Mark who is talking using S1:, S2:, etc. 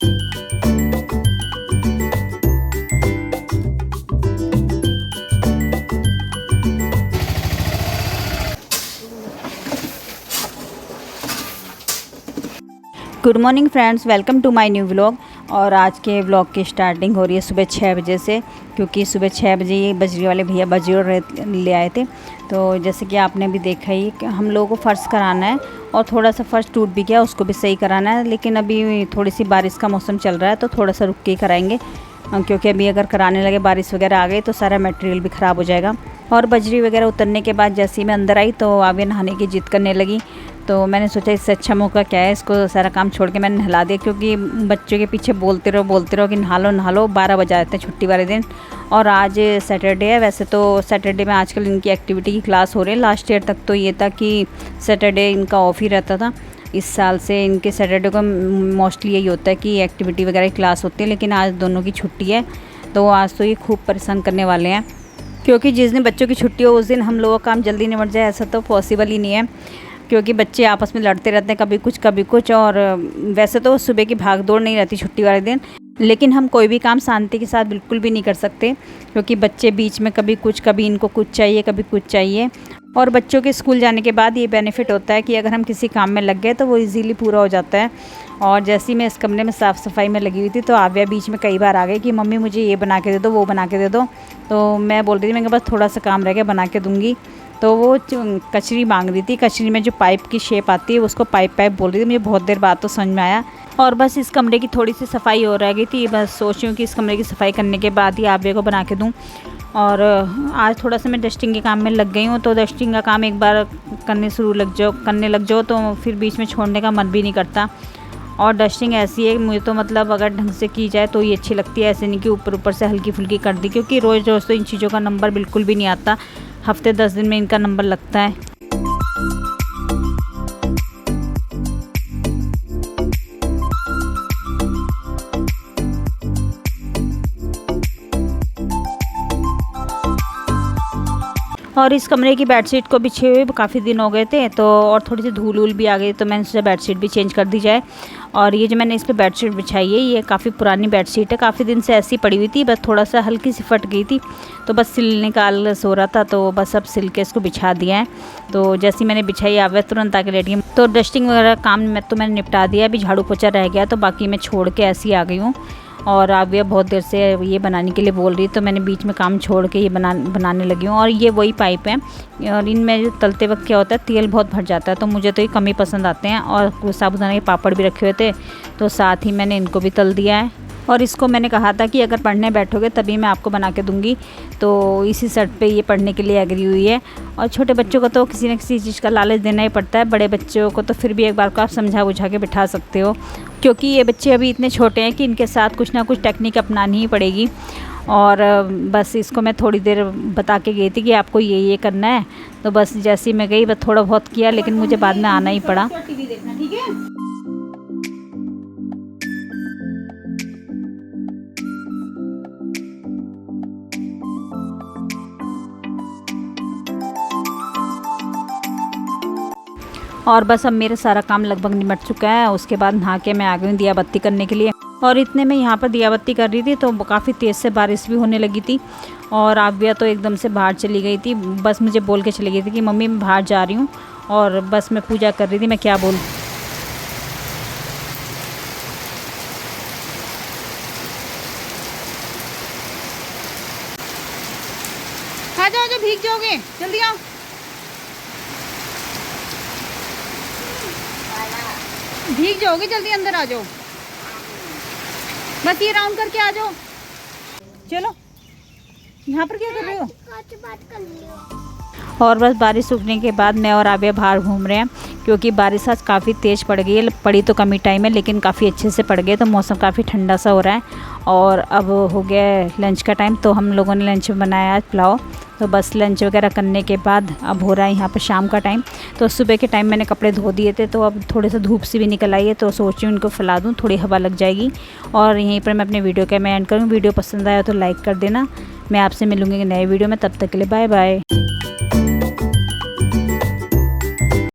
S1: Good morning friends, welcome to my new vlog. और आज के व्लॉग की स्टार्टिंग हो रही है सुबह 6 बजे से, क्योंकि सुबह 6 बजे ये बजरी वाले भैया बजरी ले आए थे। तो जैसे कि आपने भी देखा ही कि हम लोगों को फ़र्श कराना है और थोड़ा सा फ़र्श टूट भी गया, उसको भी सही कराना है। लेकिन अभी थोड़ी सी बारिश का मौसम चल रहा है तो थोड़ा सा रुक के ही कराएंगे, क्योंकि अभी अगर कराने लगे बारिश वगैरह आ गई तो सारा मटेरियल भी ख़राब हो जाएगा। और बजरी वगैरह उतरने के बाद जैसे ही मैं अंदर आई तो आगे नहाने की जिद करने लगी। तो मैंने सोचा इससे अच्छा मौका क्या है, इसको सारा काम छोड़ के मैंने नहला दिया, क्योंकि बच्चों के पीछे बोलते रहो कि नहा लो 12 बजा देते हैं छुट्टी वाले दिन। और आज सैटरडे है। वैसे तो सैटरडे में आजकल इनकी एक्टिविटी की क्लास हो रही है। लास्ट ईयर तक तो ये था कि सैटरडे इनका ऑफ ही रहता था। इस साल से इनके सैटरडे को मोस्टली यही होता है कि एक्टिविटी वगैरह की क्लास होती है, लेकिन आज दोनों की छुट्टी है। तो आज तो ये खूब परेशान करने वाले हैं, क्योंकि जिस दिन बच्चों की छुट्टी हो उस दिन हम लोगों का काम जल्दी निपट जाए ऐसा तो पॉसिबल ही नहीं है, क्योंकि बच्चे आपस में लड़ते रहते हैं, कभी कुछ। और वैसे तो सुबह की भाग दौड़ नहीं रहती छुट्टी वाले दिन, लेकिन हम कोई भी काम शांति के साथ बिल्कुल भी नहीं कर सकते, क्योंकि बच्चे बीच में कभी इनको कुछ चाहिए, कभी कुछ चाहिए। और बच्चों के स्कूल जाने के बाद ये बेनिफिट होता है कि अगर हम किसी काम में लग गए तो वो इजीली पूरा हो जाता है। और जैसे ही मैं इस कमरे में साफ़ सफाई में लगी हुई थी तो आव्या बीच में कई बार आ गई कि मम्मी मुझे ये बना के दे दो, वो बना के दे दो। तो मैं बोल रही थी मैं बस थोड़ा सा काम रह गया, बना के दूँगी। तो वो कचरी मांग रही थी। कचरी में जो पाइप की शेप आती है उसको पाइप बोल रही थी। मुझे बहुत देर बाद तो समझ में आया। और बस इस कमरे की थोड़ी सी सफाई हो रह गई थी। बस सोच रही हूँ कि इस कमरे की सफाई करने के बाद ही आव्या को बना के दूँ। और आज थोड़ा सा मैं डस्टिंग के काम में लग गई हूँ। तो डस्टिंग का काम एक बार करने लग जाओ तो फिर बीच में छोड़ने का मन भी नहीं करता। और डस्टिंग ऐसी है मुझे तो मतलब अगर ढंग से की जाए तो ये अच्छी लगती है, ऐसे नहीं कि ऊपर से हल्की फुल्की कर दी, क्योंकि रोज़ रोज़ तो इन चीज़ों का नंबर बिल्कुल भी नहीं आता। हफ्ते 10 दिन में इनका नंबर लगता है। और इस कमरे की बेडशीट को बिछे हुए काफ़ी दिन हो गए थे, तो और थोड़ी सी धूल भी आ गई, तो मैंने सोचा बेडशीट भी चेंज कर दी जाए। और ये जो मैंने इस पर बेडशीट बिछाई है ये काफ़ी पुरानी बेडशीट है, काफ़ी दिन से ऐसी पड़ी हुई थी, बस थोड़ा सा हल्की सी फट गई थी। तो बस सिल निकाल सो रहा था, तो बस अब सिल के इसको बिछा दिया है। तो जैसे मैंने बिछाई आवे तुरंत आके लेटी हूँ। तो डस्टिंग वगैरह काम मैंने निपटा दिया। अभी झाड़ू पोछा रह गया, तो बाकी मैं छोड़ के ऐसी आ गई हूँ। और आव्या बहुत देर से ये बनाने के लिए बोल रही, तो मैंने बीच में काम छोड़ के ये बनाने लगी हूँ। और ये वही पाइप है, और इनमें तलते वक्त क्या होता है तेल बहुत भर जाता है, तो मुझे तो ये कम ही पसंद आते हैं। और साबूदाना के पापड़ भी रखे हुए थे, तो साथ ही मैंने इनको भी तल दिया है। और इसको मैंने कहा था कि अगर पढ़ने बैठोगे तभी मैं आपको बना के दूंगी, तो इसी शर्त पे ये पढ़ने के लिए एग्री हुई है। और छोटे बच्चों को तो किसी न किसी चीज़ का लालच देना ही पड़ता है, बड़े बच्चों को तो फिर भी एक बार को आप समझा बुझा के बिठा सकते हो, क्योंकि ये बच्चे अभी इतने छोटे हैं कि इनके साथ कुछ ना कुछ टेक्निक अपनानी ही पड़ेगी। और बस इसको मैं थोड़ी देर बता के गई थी कि आपको ये करना है, तो बस जैसे ही मैं गई बस थोड़ा बहुत किया, लेकिन मुझे बाद में आना ही पड़ा। और बस अब मेरा सारा काम लगभग निपट चुका है। उसके बाद नहा के मैं आ गई दिया बत्ती करने के लिए। और इतने में यहाँ पर दिया बत्ती कर रही थी तो काफ़ी तेज़ से बारिश भी होने लगी थी। और आव्या तो एकदम से बाहर चली गई थी, बस मुझे बोल के चली गई थी कि मम्मी मैं बाहर जा रही हूँ। और बस मैं पूजा कर रही थी, मैं क्या बोलूँ। आ जाओ भीग जाओगे, जल्दी आओ। भीग जाओगे, जल्दी अंदर आ जाओ। बस ये राउंड करके आ जाओ। चलो, यहाँ पर क्या कर रहे हो? बात कर लियो। और बस बारिश रुकने के बाद मैं और आव्या बाहर घूम रहे हैं, क्योंकि बारिश आज काफ़ी तेज़ पड़ गई है। पड़ी तो कम ही टाइम है, लेकिन काफ़ी अच्छे से पड़ गई, तो मौसम काफ़ी ठंडा सा हो रहा है। और अब हो गया लंच का टाइम, तो हम लोगों ने लंच में बनाया आज पुलाव। तो बस लंच वगैरह करने के बाद अब हो रहा है यहाँ पर शाम का टाइम। तो सुबह के टाइम मैंने कपड़े धो दिए थे, तो अब थोड़े से धूप सी भी निकल आई है, तो सोच रही हूँ उनको फैला दूँ, थोड़ी हवा लग जाएगी। और यहीं पर मैं अपने वीडियो का मैं एंड करूँ। वीडियो पसंद आया तो लाइक कर देना। मैं आपसे मिलूँगी नए वीडियो में, तब तक के लिए बाय बाय।